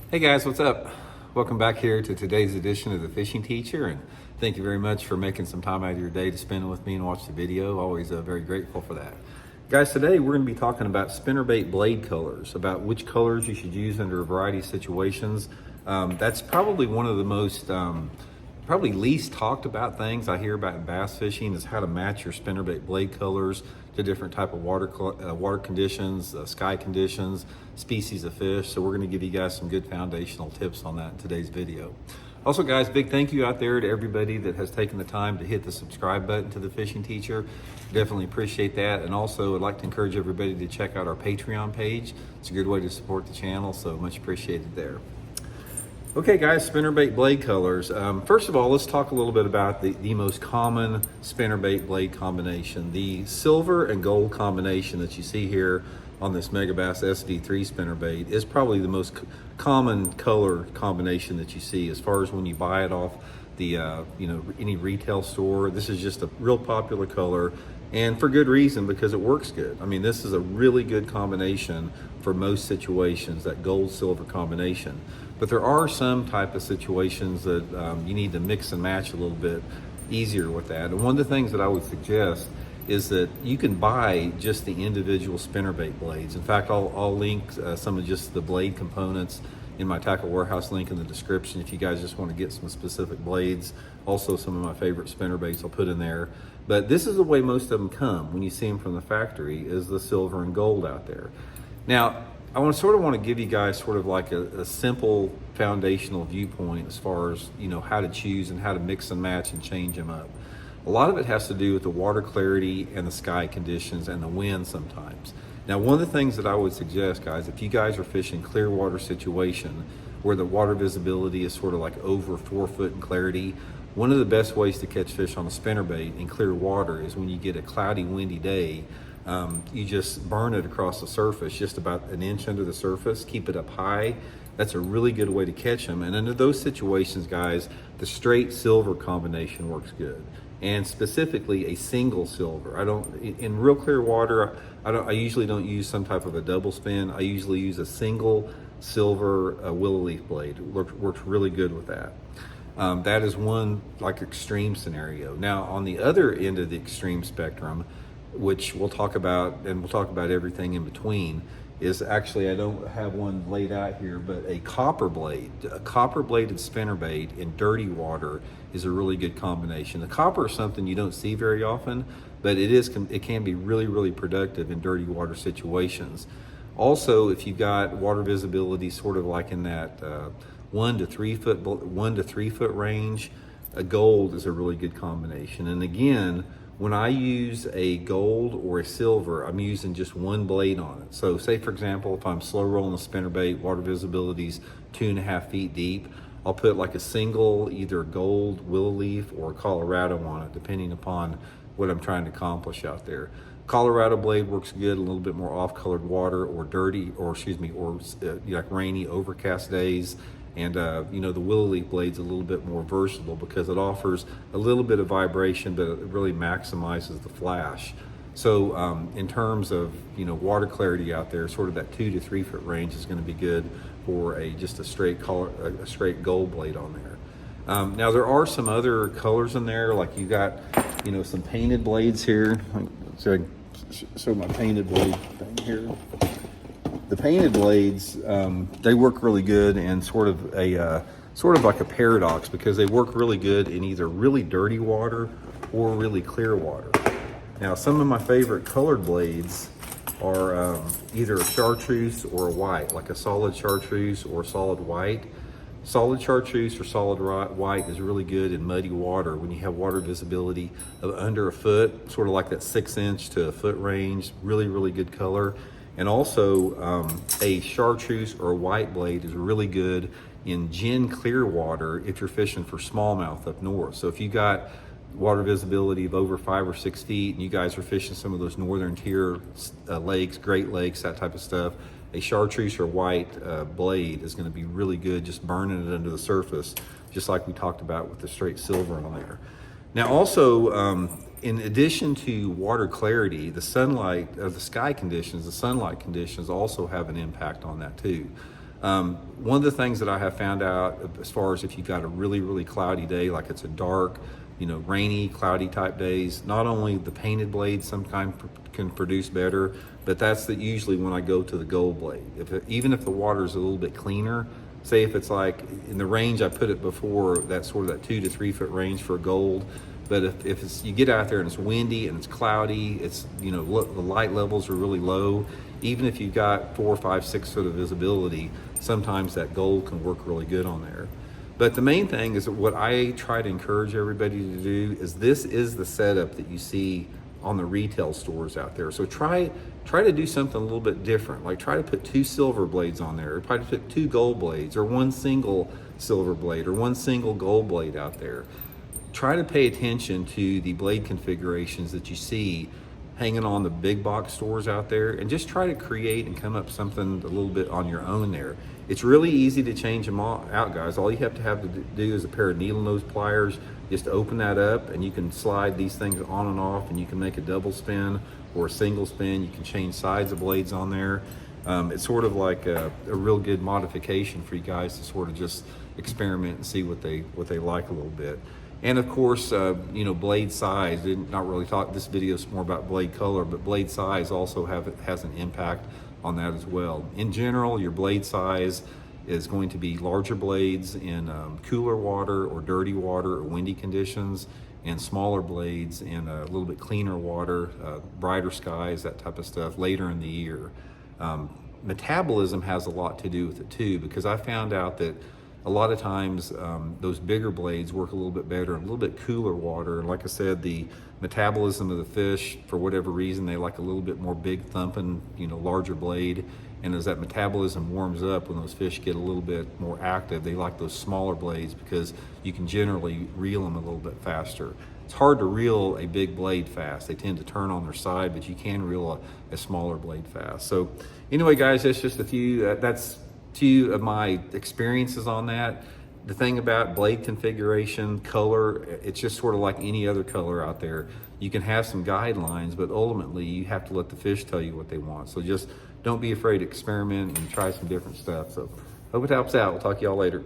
Hey guys, what's up? Welcome back here to today's edition of The Fishing Teacher, and thank you very much for making some time out of your day to spend with me and watch the video. Always very grateful for that. Guys, today we're going to be talking about spinnerbait blade colors, about which colors you should use under a variety of situations. That's probably one of the most probably least talked about things I hear about in bass fishing is how to match your spinnerbait blade colors to different type of water conditions, sky conditions, species of fish. So we're going to give you guys some good foundational tips on that in today's video. Also guys, big thank you out there to everybody that has taken the time to hit the subscribe button to The Fishing Teacher. Definitely appreciate that. And also I'd like to encourage everybody to check out our Patreon page. It's a good way to support the channel, so much appreciated there. Okay guys, spinnerbait blade colors. First of all, let's talk a little bit about the most common spinnerbait blade combination. The silver and gold combination that you see here on this Megabass SV3 spinnerbait is probably the most common color combination that you see as far as when you buy it off the any retail store. This is just a real popular color, and for good reason, because it works good. I mean, this is a really good combination for most situations, that gold silver combination. But there are some type of situations that you need to mix and match a little bit easier with that. And one of the things that I would suggest is that you can buy just the individual spinnerbait blades. In fact, I'll link some of just the blade components in my Tackle Warehouse link in the description if you guys just want to get some specific blades. Also, some of my favorite spinnerbaits I'll put in there. But this is the way most of them come when you see them from the factory, is the silver and gold out there. Now, I want to give you guys sort of like a simple foundational viewpoint as far as, how to choose and how to mix and match and change them up. A lot of it has to do with the water clarity and the sky conditions and the wind sometimes. Now, one of the things that I would suggest, guys, if you guys are fishing clear water situation where the water visibility is sort of like over 4 foot in clarity, one of the best ways to catch fish on a spinnerbait in clear water is when you get a cloudy, windy day. You just burn it across the surface, just about an inch under the surface, keep it up high. That's a really good way to catch them. And under those situations, guys, the straight silver combination works good. And specifically a single silver. In real clear water, I usually don't use some type of a double spin. I usually use a single silver willow leaf blade. It works really good with that. That is one like extreme scenario. Now on the other end of the extreme spectrum, which we'll talk about, and we'll talk about everything in between, is actually, I don't have one laid out here, but a copper bladed spinnerbait in dirty water is a really good combination. The copper is something you don't see very often, but it can be really productive in dirty water situations. Also, if you've got water visibility sort of like in that 1 to 3 foot range, a gold is a really good combination. And again, when I use a gold or a silver, I'm using just one blade on it. So say for example, if I'm slow rolling a spinnerbait, water visibility's 2.5 feet deep, I'll put like a single, either gold willow leaf or Colorado on it, depending upon what I'm trying to accomplish out there. Colorado blade works good, a little bit more off-colored water or like rainy, overcast days. And the willow leaf blade's a little bit more versatile because it offers a little bit of vibration, but it really maximizes the flash. So in terms of water clarity out there, sort of that 2 to 3 foot range is going to be good for just a straight gold blade on there. Now there are some other colors in there, like you got some painted blades here. So I can show my painted blade thing here. The painted blades, they work really good, and sort of like a paradox, because they work really good in either really dirty water or really clear water. Now, some of my favorite colored blades are either a chartreuse or a white, like a solid chartreuse or solid white. Solid chartreuse or solid white is really good in muddy water when you have water visibility of under a foot, sort of like that 6 inch to a foot range. Really good color. And also a chartreuse or a white blade is really good in gin clear water if you're fishing for smallmouth up north. So if you got water visibility of over 5 or 6 feet and you guys are fishing some of those northern tier lakes, Great Lakes, that type of stuff, a chartreuse or white blade is going to be really good, just burning it under the surface, just like we talked about with the straight silver on there. Now also, in addition to water clarity, the sunlight, the sky conditions, the sunlight conditions also have an impact on that too. One of the things that I have found out as far as if you've got a really, really cloudy day, like it's a dark, rainy, cloudy type days, not only the painted blades sometimes can produce better, but that's usually when I go to the gold blade. Even if the water is a little bit cleaner, say if it's like in the range I put it before, that's sort of that 2 to 3 foot range for gold. But if you get out there and it's windy and it's cloudy, the light levels are really low. Even if you've got 4, 5, 6 foot of visibility, sometimes that gold can work really good on there. But the main thing is that what I try to encourage everybody to do is this is the setup that you see on the retail stores out there. So try to do something a little bit different. Like try to put 2 silver blades on there, or try to put 2 gold blades, or 1 single silver blade, or 1 single gold blade out there. Try to pay attention to the blade configurations that you see hanging on the big box stores out there, and just try to create and come up something a little bit on your own there. It's really easy to change them out, guys. All you have to do is a pair of needle nose pliers. Just open that up and you can slide these things on and off, and you can make a double spin or a single spin. You can change sides of blades on there. It's sort of like a real good modification for you guys to sort of just experiment and see what they like a little bit. And of course, blade size, not really talk, this video is more about blade color, but blade size also has an impact on that as well. In general, your blade size is going to be larger blades in cooler water or dirty water or windy conditions, and smaller blades in a little bit cleaner water, brighter skies, that type of stuff later in the year. Metabolism has a lot to do with it too, because I found out that a lot of times those bigger blades work a little bit better in a little bit cooler water. And like I said, the metabolism of the fish, for whatever reason, they like a little bit more big thumping, larger blade. And as that metabolism warms up, when those fish get a little bit more active, they like those smaller blades because you can generally reel them a little bit faster. It's hard to reel a big blade fast. They tend to turn on their side, but you can reel a smaller blade fast. So anyway, guys, that's just a few of my experiences on that. The thing about blade configuration, color, it's just sort of like any other color out there. You can have some guidelines, but ultimately you have to let the fish tell you what they want. So just don't be afraid to experiment and try some different stuff. So hope it helps out. We'll talk to y'all later.